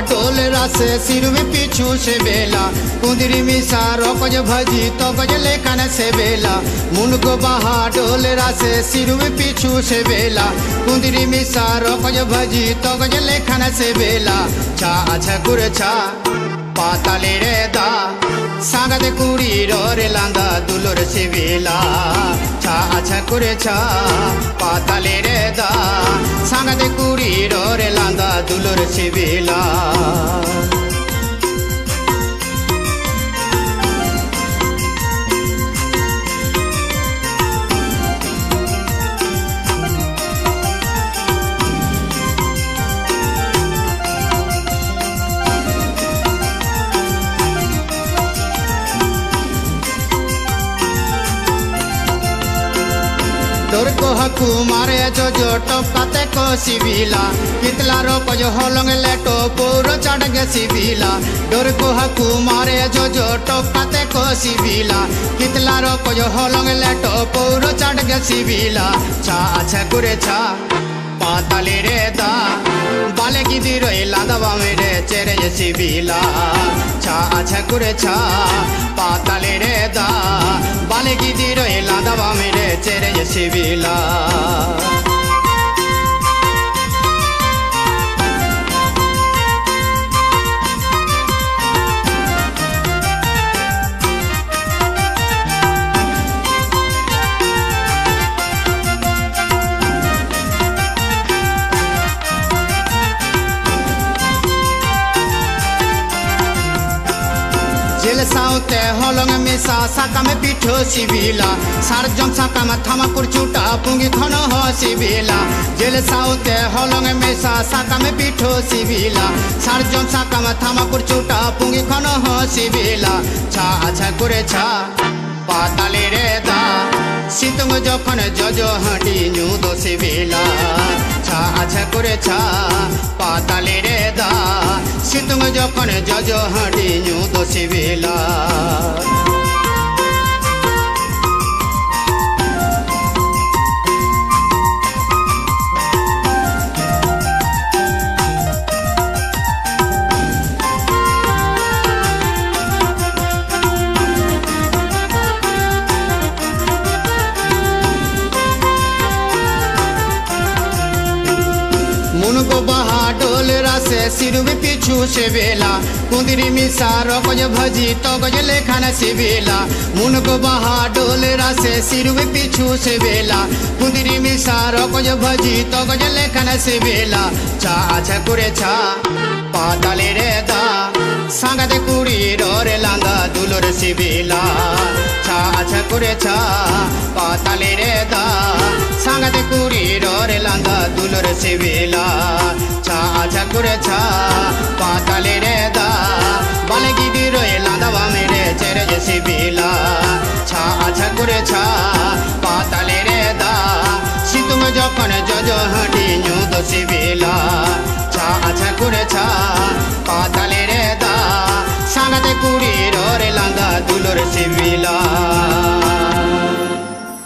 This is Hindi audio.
डोल रासे सिरवे पिछू से बेला कुंदरी मिसा रोकज भजी तो गज लेखन से बेला मुनको बहा डोल रासे सिरवे पिछू से बेला कुंदरी मिसा रोकज भजी तो गज लेखन से बेला छा अच्छा गुर छा पाताले रे दा सांगद कुड़ी रोरे लांदा दुलोर से बेला छा अच्छा गुर छा पाताले रे दा सांगद कुड़ी रोरे लांदा दुलोर से बेला डोर को हकू मारे जो टपकाते को सिविला कितला रो को जो होलंग लेटो पूरो चढ़ गे सिविला डोर को हकू मारे जो टपकाते को सिविला कितला रो को जो होलंग लेटो पूरो चढ़ गे सिविला छा अच्छा गुरे छा पाताले रे दा बाले की दिरो लादवा मेरे चेरे ये सिविला छा अच्छा गुरे छा पाताले रे दा बाले की दिरो लादवा मेरे चेरे ये सिविला जेल साउते होलंग मिसा साका में पिठो सिविला सारजम साका में थामाकुर चूटा पुंगी खनो हो सिविला जेल साउते होलंग मिसा साका में पिठो सिविला सारजम साका में थामाकुर चूटा पुंगी खनो हो सिविला छा अच्छा गुरे छा पाताले रे दा सितुंग जखन जजो हटी न्यू दो सिविला छा अच्छा गुरे छा पाताले रे दा सितुंग जखन जजो हटी न्यू दो सिविला मुनको बहा डोल रासे सिरवे पिछू से बेला कुंदरी मिसा रोकज भजी तो गज लेखन से बेला मुनको बहा डोल रासे सिरवे पिछू से बेला कुंदरी मिसा रोकज भजी तो गज लेखन से बेला छा अच्छा गुरे छा पाताले रे दा सांगद कुड़ी रोरे लांदा दुलोर से बेला छा अच्छा गुरे छा पाताले रे दा सांगद कुड़ी रोरे लांदा दुलोर से बेला छा अच्छा गुरे छा पाताले रे दा बाले की दिरो लांदा मेरे चेरे जैसे बेला छा अच्छा गुरे छा पाताले रे दा सितुम जखन जजो हटी न्यू दो से बेला छा अच्छा गुरे छा पाताले रे दा सांगद कुड़ी रोरे लांदा दुलोर से बेला।